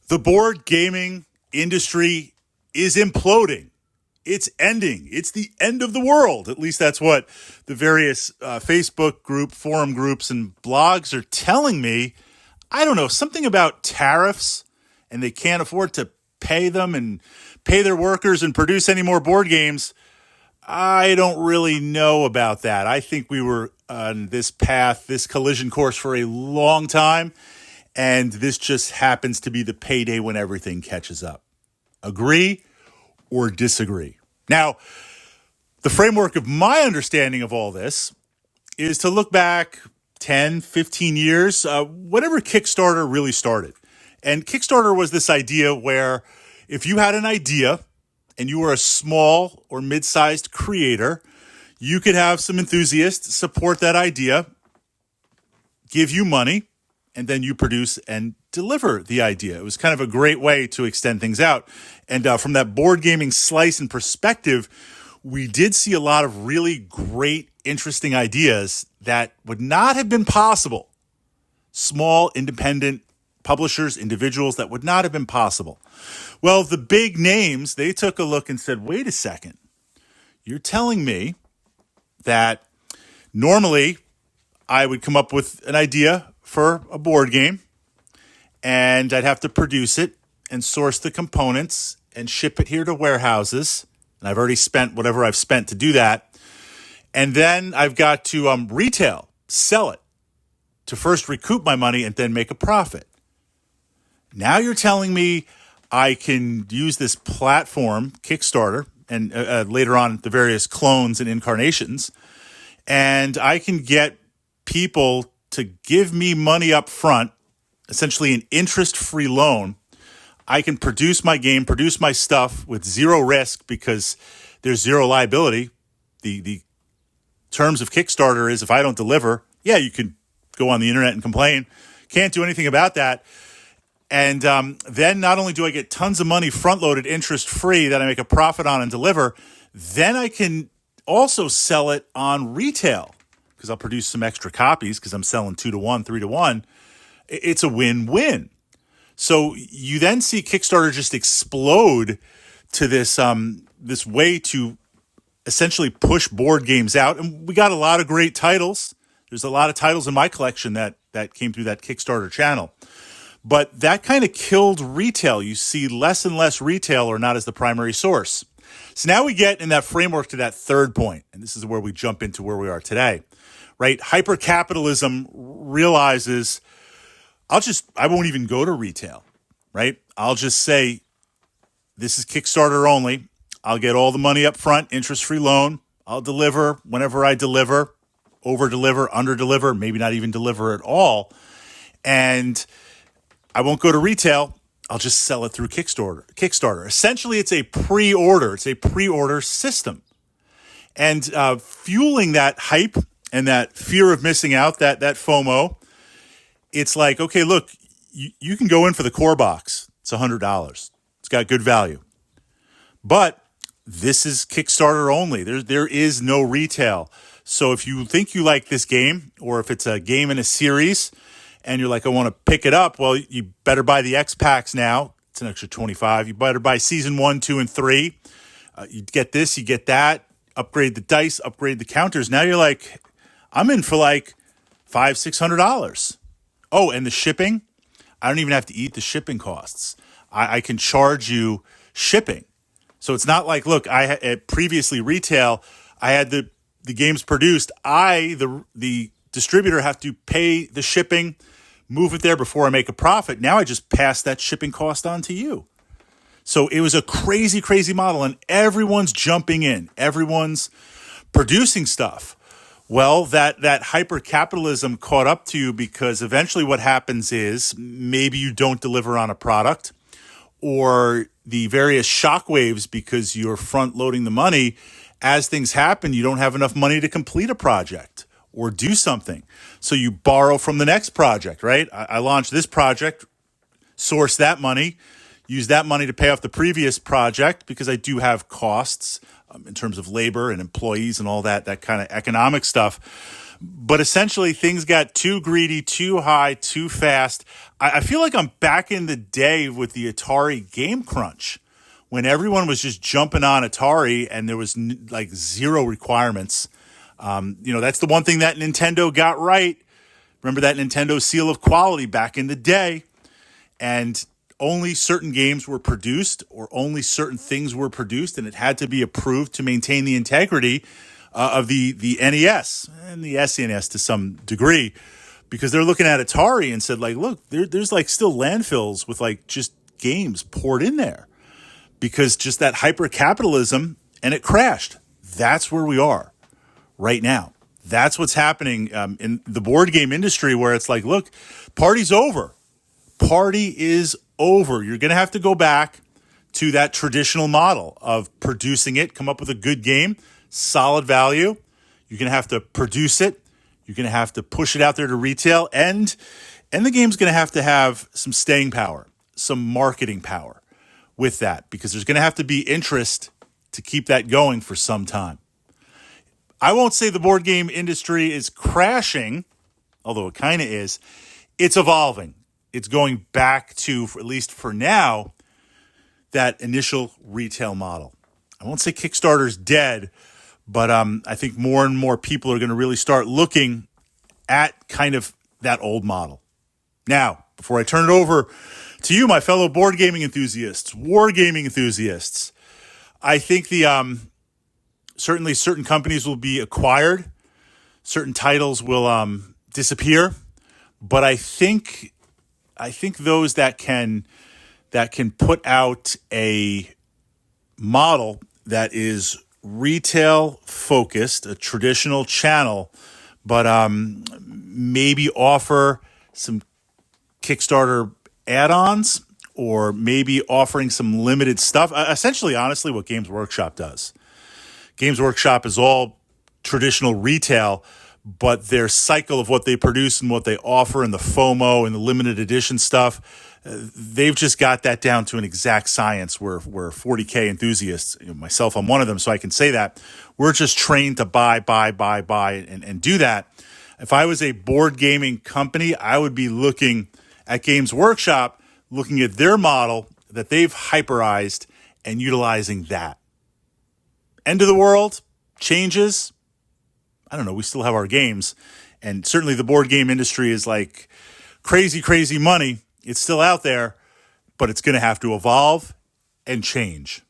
The board gaming industry is imploding. It's ending. It's the end of the world. At least that's what the various Facebook group, forum groups, and blogs are telling me. I don't know, something about tariffs, and they can't afford to pay them and pay their workers and produce any more board games. I don't really know about that. I think we were on this path, this collision course for a long time, and this just happens to be the payday when everything catches up. Agree or disagree? Now, the framework of my understanding of all this is to look back 10, 15 years, whenever Kickstarter really started. And Kickstarter was this idea where if you had an idea and you were a small or mid-sized creator, you could have some enthusiasts support that idea, give you money, and then you produce and deliver the idea. It was kind of a great way to extend things out. And from that board gaming slice and perspective, we did see a lot of really great, interesting ideas that would not have been possible. Small, independent publishers, individuals, that would not have been possible. Well, the big names, they took a look and said, wait a second. You're telling me that normally I would come up with an idea for a board game, and I'd have to produce it and source the components and ship it here to warehouses. And I've already spent whatever I've spent to do that. And then I've got to retail, sell it, to first recoup my money and then make a profit. Now you're telling me I can use this platform, Kickstarter, and later on the various clones and incarnations, and I can get people to give me money up front, essentially an interest-free loan. I can produce my game, produce my stuff with zero risk because there's zero liability. The terms of Kickstarter is if I don't deliver, yeah, you can go on the internet and complain. Can't do anything about that. And then not only do I get tons of money front-loaded, interest-free that I make a profit on and deliver, then I can also sell it on retail because I'll produce some extra copies because I'm selling 2-to-1, 3-to-1. It's a win-win. So you then see Kickstarter just explode to this this way to essentially push board games out. And we got a lot of great titles. There's a lot of titles in my collection that came through that Kickstarter channel. But that kind of killed retail. You see less and less retail or not as the primary source. So now we get in that framework to that third point, and this is where we jump into where we are today, right? Hyper-capitalism realizes I won't even go to retail, right? I'll just say, this is Kickstarter only. I'll get all the money up front, interest-free loan. I'll deliver whenever I deliver, over-deliver, under-deliver, maybe not even deliver at all. And I won't go to retail. I'll just sell it through Kickstarter. Essentially, it's a pre-order. It's a pre-order system. And fueling that hype and that fear of missing out, that FOMO, it's like, okay, look, you can go in for the core box. It's $100. It's got good value. But this is Kickstarter only. There is no retail. So if you think you like this game, or if it's a game in a series, and you're like, I want to pick it up, well, you better buy the X packs now. It's an extra $25. You better buy season 1, 2, and 3. You get this, you get that. Upgrade the dice, upgrade the counters. Now you're like, I'm in for like $500-$600. Oh, and the shipping, I don't even have to eat the shipping costs. I can charge you shipping. So it's not like, look, at previously retail, I had the games produced. The distributor, have to pay the shipping, move it there before I make a profit. Now I just pass that shipping cost on to you. So it was a crazy, crazy model, and everyone's jumping in. Everyone's producing stuff. Well, that hyper-capitalism caught up to you because eventually what happens is maybe you don't deliver on a product, or the various shockwaves because you're front-loading the money. As things happen, you don't have enough money to complete a project or do something. So you borrow from the next project, right? I launched this project, source that money, use that money to pay off the previous project because I do have costs in terms of labor and employees and all that kind of economic stuff. But essentially, things got too greedy, too high, too fast. I feel like I'm back in the day with the Atari Game Crunch, when everyone was just jumping on Atari and there was like zero requirements. That's the one thing that Nintendo got right. Remember that Nintendo seal of quality back in the day? And only certain games were produced, or only certain things were produced, and it had to be approved to maintain the integrity of the NES and the SNES to some degree, because they're looking at Atari and said, like, look, there's like still landfills with like just games poured in there, because just that hyper-capitalism, and it crashed. That's where we are right now. That's what's happening in the board game industry, where it's like, look, party's over. Party is over. You're going to have to go back to that traditional model of producing it, come up with a good game, solid value. You're going to have to produce it. You're going to have to push it out there to retail. And the game's going to have some staying power, some marketing power with that, because there's going to have to be interest to keep that going for some time. I won't say the board game industry is crashing, although it kind of is. It's evolving. It's going back to, at least for now, that initial retail model. I won't say Kickstarter's dead, but I think more and more people are going to really start looking at kind of that old model. Now, before I turn it over to you, my fellow board gaming enthusiasts, wargaming enthusiasts, I think certainly certain companies will be acquired, certain titles will disappear, but I think those that can put out a model that is retail focused, a traditional channel, but maybe offer some Kickstarter add-ons, or maybe offering some limited stuff. Essentially, honestly, what Games Workshop does. Games Workshop is all traditional retail, but their cycle of what they produce and what they offer, and the FOMO and the limited edition stuff, they've just got that down to an exact science where 40K enthusiasts, myself, I'm one of them, so I can say that. We're just trained to buy, and do that. If I was a board gaming company, I would be looking at Games Workshop, looking at their model that they've hyperized and utilizing that. End of the world, changes. I don't know, we still have our games. And certainly the board game industry is like crazy, crazy money. It's still out there, but it's going to have to evolve and change.